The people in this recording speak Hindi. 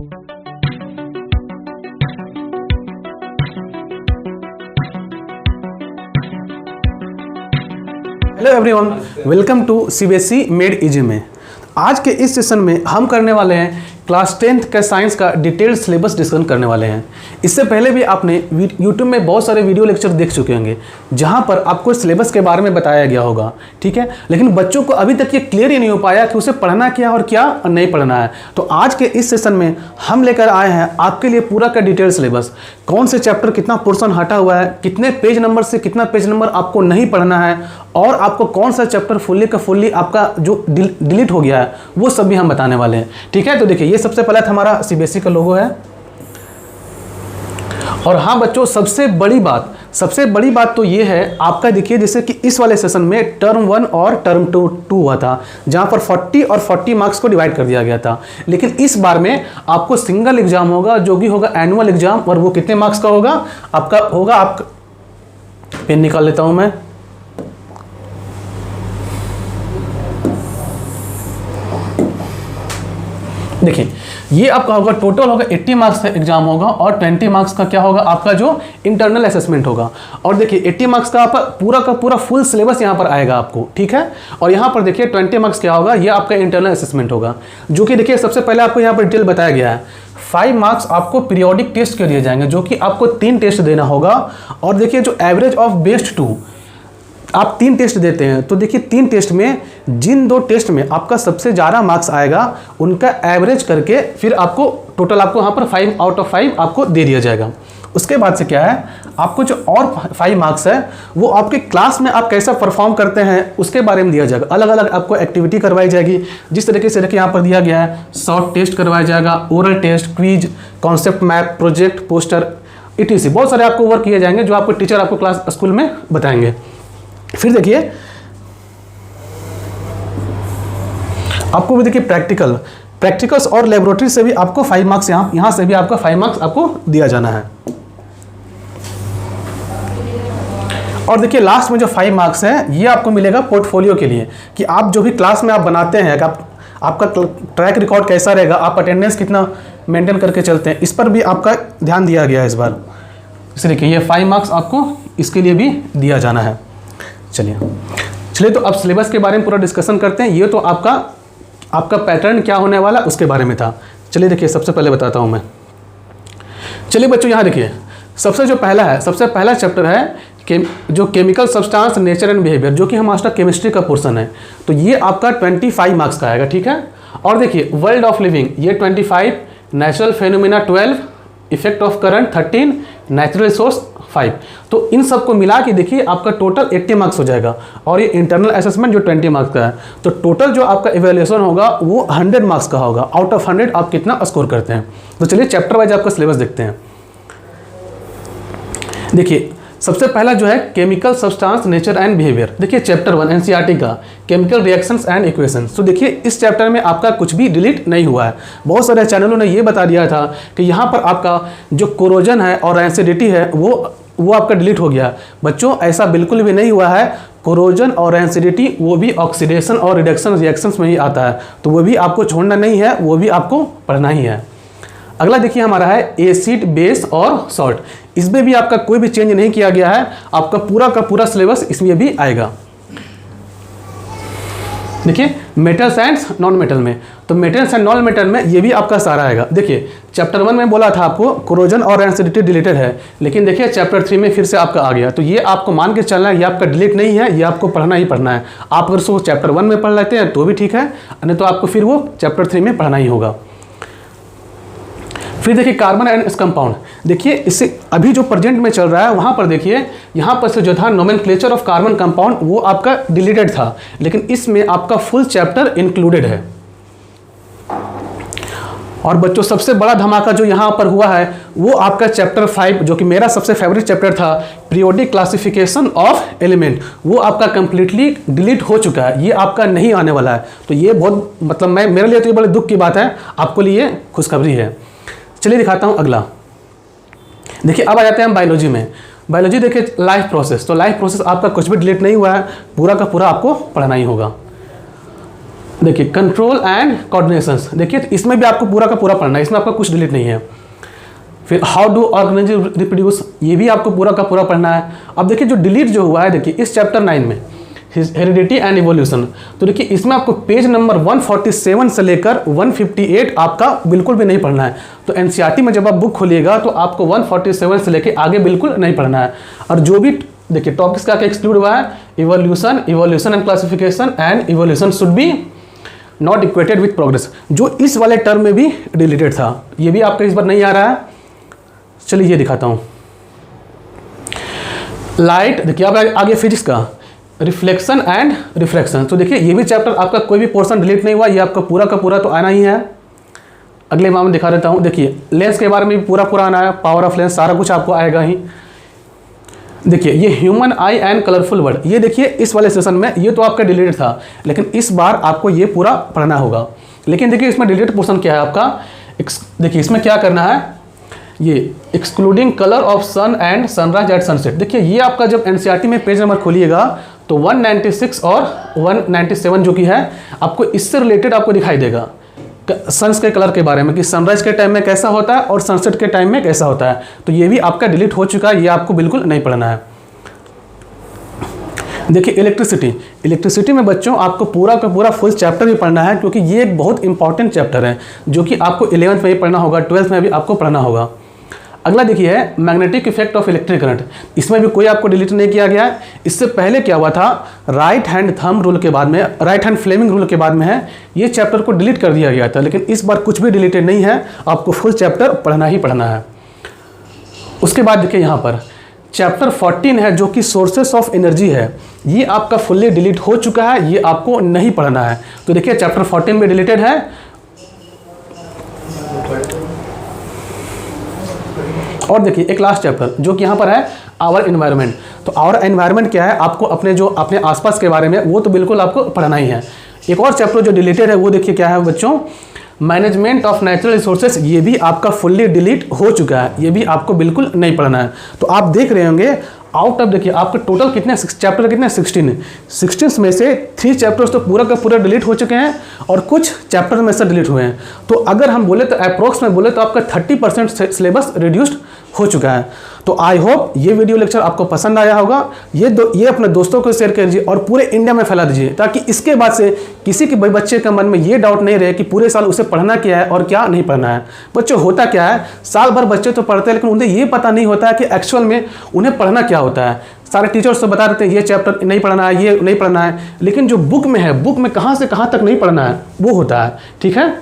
Hello everyone, welcome to CBSE made easy में। आज के इस सेशन में हम करने वाले हैं क्लास 10th का साइंस का डिटेल्ड सिलेबस डिस्कशन करने वाले हैं। इससे पहले भी आपने यूट्यूब में बहुत सारे वीडियो लेक्चर देख चुके होंगे जहां पर आपको सिलेबस के बारे में बताया गया होगा, ठीक है। लेकिन बच्चों को अभी तक ये क्लियर ही नहीं हो पाया कि उसे पढ़ना क्या और क्या नहीं पढ़ना है। तो आज के इस सेशन में हम लेकर आए हैं आपके लिए पूरा का डिटेल सिलेबस, कौन से चैप्टर कितना पोर्शन हटा हुआ है, कितने पेज नंबर से कितना पेज नंबर आपको नहीं पढ़ना है, और आपको कौन सा चैप्टर फुल्ली का फुल्ली आपका जो डिलीट हो गया है वो सब भी हम बताने वाले हैं, ठीक है। तो देखिए, ये सबसे पहले हमारा सीबीएसई का लोगो है। और हाँ बच्चों, सबसे बड़ी बात तो ये है, आपका देखिए जैसे कि इस वाले सेशन में टर्म 1 और टर्म 2 हुआ था, जहां पर 40 और 40 मार्क्स को डिवाइड कर दिया गया था। लेकिन इस बार में आपको सिंगल एग्जाम होगा जो कि होगा एनुअल एग्जाम, और वो कितने मार्क्स का होगा आपका पेन निकाल लेता हूं मैं। देखिए, ये आपका होगा टोटल होगा 80 मार्क्स का एग्जाम होगा, और 20 मार्क्स का क्या होगा आपका जो इंटरनल असेसमेंट होगा। और देखिए 80 मार्क्स का आपका पूरा फुल सिलेबस यहाँ पर आएगा आपको, ठीक है। और यहाँ पर देखिए 20 मार्क्स क्या होगा, ये आपका इंटरनल असेसमेंट होगा, जो कि देखिए सबसे पहले आपको यहाँ पर डिटेल बताया गया है। 5 मार्क्स आपको पीरियोडिक टेस्ट के दिए जाएंगे, जो कि आपको 3 टेस्ट देना होगा। और देखिए जो एवरेज ऑफ बेस्ट 2 आप 3 टेस्ट देते हैं, तो देखिए 3 टेस्ट में जिन 2 टेस्ट में आपका सबसे ज़्यादा मार्क्स आएगा उनका एवरेज करके फिर आपको टोटल आपको यहाँ पर 5 आउट ऑफ 5 आपको दे दिया जाएगा। उसके बाद से क्या है, आपको जो और 5 मार्क्स है वो आपके क्लास में आप कैसा परफॉर्म करते हैं उसके बारे में दिया जाएगा। अलग अलग आपको एक्टिविटी करवाई जाएगी, जिस तरीके से देखिए यहाँ पर दिया गया है। शॉर्ट टेस्ट करवाया जाएगा, oral test, quiz, concept map, project, poster, etc। बहुत सारे आपको वर्क किए जाएंगे जो आपको टीचर आपको क्लास स्कूल में बताएंगे। फिर देखिए आपको भी देखिए प्रैक्टिकल्स और लेबोरेटरी से भी आपको 5 मार्क्स यहाँ से भी आपका 5 मार्क्स आपको दिया जाना है। और देखिए लास्ट में जो 5 मार्क्स है ये आपको मिलेगा पोर्टफोलियो के लिए, कि आप जो भी क्लास में आप बनाते हैं, आपका ट्रैक रिकॉर्ड कैसा रहेगा, आप अटेंडेंस कितना मेंटेन करके चलते हैं, इस पर भी आपका ध्यान दिया गया है इस बार। इसलिए कि ये 5 मार्क्स आपको इसके लिए भी दिया जाना है। चलिए तो अब सिलेबस के बारे में पूरा डिस्कशन करते हैं। ये तो आपका पैटर्न क्या होने वाला उसके बारे में था। चलिए देखिए, सबसे पहले बताता हूं मैं। चलिए बच्चों, यहाँ देखिए सबसे पहला चैप्टर है जो chemical substance, nature and behaviour, जो कि हमारा केमिस्ट्री का पोर्शन है। तो ये आपका 25 मार्क्स का आएगा, ठीक है। और देखिए वर्ल्ड ऑफ लिविंग, ये 25, natural phenomena 12, effect of current 13, natural resource 5। तो इन सबको मिला के देखिए आपका टोटल 80 मार्क्स हो जाएगा, और ये इंटरनल असेसमेंट जो 20 मार्क्स का है। तो टोटल जो आपका इवैल्यूएशन होगा वो 100 मार्क्स का होगा। आउट ऑफ 100 आप कितना स्कोर करते हैं। तो चलिए चैप्टर वाइज आपका सिलेबस देखते हैं। देखिए सबसे पहला जो है chemical substance, nature and behaviour. देखिए चैप्टर 1 एनसीईआरटी का केमिकल रिएक्शंस एंड इक्वेशंस। तो देखिए इस चैप्टर में आपका कुछ भी डिलीट नहीं हुआ है। बहुत सारे चैनलों ने ये बता दिया था कि यहाँ पर आपका जो कोरोजन है और एसिडिटी है वो आपका डिलीट हो गया। बच्चों ऐसा बिल्कुल भी नहीं हुआ है। कोरोजन और एसिडिटी वो भी ऑक्सीडेशन और रिडक्शन रिएक्शंस में ही आता है, तो वो भी आपको छोड़ना नहीं है, वो भी आपको पढ़ना ही है। अगला देखिए हमारा है एसिड, बेस और सॉल्ट। इसमें भी आपका कोई भी चेंज नहीं किया गया है, आपका पूरा का पूरा सिलेबस इसमें भी आएगा। देखिए मेटल्स एंड नॉन मेटल में, तो मेटल्स एंड नॉन मेटल में ये भी आपका सारा आएगा। देखिए चैप्टर 1 में बोला था आपको कोरोजन और एसिडिटी डिलीटेड है, लेकिन देखिए चैप्टर 3 में फिर से आपका आ गया। तो ये आपको मान के चलना है, ये आपका डिलीट नहीं है, ये आपको पढ़ना ही पढ़ना है। आप अगर उसको चैप्टर 1 में पढ़ लेते हैं तो भी ठीक है, नहीं तो आपको फिर वो चैप्टर 3 में पढ़ना ही होगा। फिर देखिए कार्बन एंड इस कंपाउंड। देखिए इससे अभी जो प्रेजेंट में चल रहा है वहाँ पर देखिए यहाँ पर से जो था नोमेनक्लेचर ऑफ कार्बन कंपाउंड वो आपका डिलीटेड था, लेकिन इसमें आपका फुल चैप्टर इंक्लूडेड है। और बच्चों सबसे बड़ा धमाका जो यहाँ पर हुआ है वो आपका चैप्टर 5, जो कि मेरा सबसे फेवरेट चैप्टर था, पीरियोडिक क्लासिफिकेशन ऑफ एलिमेंट, वो आपका कंप्लीटली डिलीट हो चुका है। ये आपका नहीं आने वाला है। तो ये बहुत मतलब मेरे लिए तो ये बड़े दुख की बात है, आपको लिए खुशखबरी है। चलिए दिखाता हूँ अगला। देखिए अब आ जाते हैं हम बायोलॉजी में। बायोलॉजी देखिए लाइफ प्रोसेस। तो लाइफ प्रोसेस आपका कुछ भी डिलीट नहीं हुआ है, पूरा का पूरा आपको पढ़ना ही होगा। देखिए कंट्रोल एंड कोऑर्डिनेशंस, देखिए तो इसमें भी आपको पूरा का पूरा पढ़ना है, इसमें आपका कुछ डिलीट नहीं है। फिर हाउ डू ऑर्गेनिज्म रिप्रोड्यूस, ये भी आपको पूरा का पूरा पढ़ना है। अब देखिए जो डिलीट जो हुआ है, देखिए इस चैप्टर 9 में हेरिडिटी एंड इवोल्यूशन, तो देखिए इसमें आपको पेज नंबर 147 से लेकर 158 आपका बिल्कुल भी नहीं पढ़ना है। तो एनसीईआरटी में जब आप बुक खोलिएगा तो आपको 147 से लेकर आगे बिल्कुल नहीं पढ़ना है। और जो भी देखिए टॉपिक्स का एक्सक्लूड हुआ है, evolution, evolution and classification and evolution should be not equated with progress, जो इस वाले टर्म में भी डिलीटेड था, ये भी आपका इस बार नहीं आ रहा है। चलिए ये दिखाता हूँ। लाइट, देखिए अब आगे फिजिक्स का रिफ्लेक्शन एंड रिफ्रैक्शन, तो देखिए ये भी चैप्टर आपका कोई भी पोर्शन डिलीट नहीं हुआ, ये आपका पूरा का पूरा तो आना ही है। अगले माह में दिखा देता हूँ। देखिए लेंस के बारे में भी पूरा पूरा आना है, पावर ऑफ लेंस सारा कुछ आपको आएगा ही। देखिए ये human I and colourful word, ये देखिए इस वाले सेशन में ये तो आपका डिलीटेड था, लेकिन इस बार आपको ये पूरा पढ़ना होगा। लेकिन देखिए इसमें डिलीटेड पोर्शन क्या है आपका, देखिए इसमें क्या करना है, ये excluding colour of sun and sunrise at sunset. देखिए ये आपका जब एनसीईआरटी में पेज नंबर खोलिएगा तो 196 और 197 जो कि है आपको इससे रिलेटेड आपको दिखाई देगा सन्स के कलर के बारे में, कि सनराइज के टाइम में कैसा होता है और सनसेट के टाइम में कैसा होता है। तो ये भी आपका डिलीट हो चुका है, ये आपको बिल्कुल नहीं पढ़ना है। देखिए इलेक्ट्रिसिटी में बच्चों आपको पूरा का पूरा फुल चैप्टर भी पढ़ना है, क्योंकि ये एक बहुत इंपॉर्टेंट चैप्टर है जो कि आपको 11th में भी पढ़ना होगा, 12th में भी आपको पढ़ना होगा। अगला देखिए है magnetic effect of electric current, इसमें भी कोई आपको डिलीट नहीं किया गया है। इससे पहले क्या हुआ था, राइट हैंड थंब रूल के बाद में, राइट हैंड फ्लेमिंग रूल के बाद में है, ये चैप्टर को डिलीट कर दिया गया था, लेकिन इस बार कुछ भी डिलीटेड नहीं है, आपको फुल चैप्टर पढ़ना ही पढ़ना है। उसके बाद देखिए यहाँ पर चैप्टर 14 है जो कि सोर्सेस ऑफ एनर्जी है, ये आपका फुल्ली डिलीट हो चुका है, ये आपको नहीं पढ़ना है। तो देखिए चैप्टर 14 में डिलीटेड है। और देखिए एक लास्ट चैप्टर जो कि यहाँ पर है आवर एनवायरनमेंट। तो आवर एनवायरनमेंट क्या है, आपको अपने आसपास के बारे में वो तो बिल्कुल आपको पढ़ना ही है। एक और चैप्टर जो डिलीटेड है वो देखिए क्या है बच्चों, मैनेजमेंट ऑफ नेचुरल रिसोर्सेज, ये भी आपका फुल्ली डिलीट हो चुका है, ये भी आपको बिल्कुल नहीं पढ़ना है। तो आप देख रहे होंगे आउट ऑफ, देखिए आपके टोटल कितने चैप्टर कितने 16 में से 3 चैप्टर्स तो पूरा का पूरा डिलीट हो चुके हैं और कुछ चैप्टर में से डिलीट हुए हैं। तो अगर हम बोले तो अप्रोक्स में बोले तो आपका 30% सिलेबस रिड्यूस्ड हो चुका है। तो आई होप ये वीडियो लेक्चर आपको पसंद आया होगा। ये अपने दोस्तों को शेयर कर दीजिए और पूरे इंडिया में फैला दीजिए, ताकि इसके बाद से किसी के बच्चे के मन में ये डाउट नहीं रहे कि पूरे साल उसे पढ़ना क्या है और क्या नहीं पढ़ना है। बच्चों होता क्या है, साल भर बच्चे तो पढ़ते हैं, लेकिन उन्हें ये पता नहीं होता है कि एक्चुअल में उन्हें पढ़ना क्या होता है। सारे टीचर्स तो बता देते हैं ये चैप्टर नहीं पढ़ना है, ये नहीं पढ़ना है, लेकिन जो बुक में है, बुक में कहाँ से कहाँ तक नहीं पढ़ना है वो होता है। ठीक है।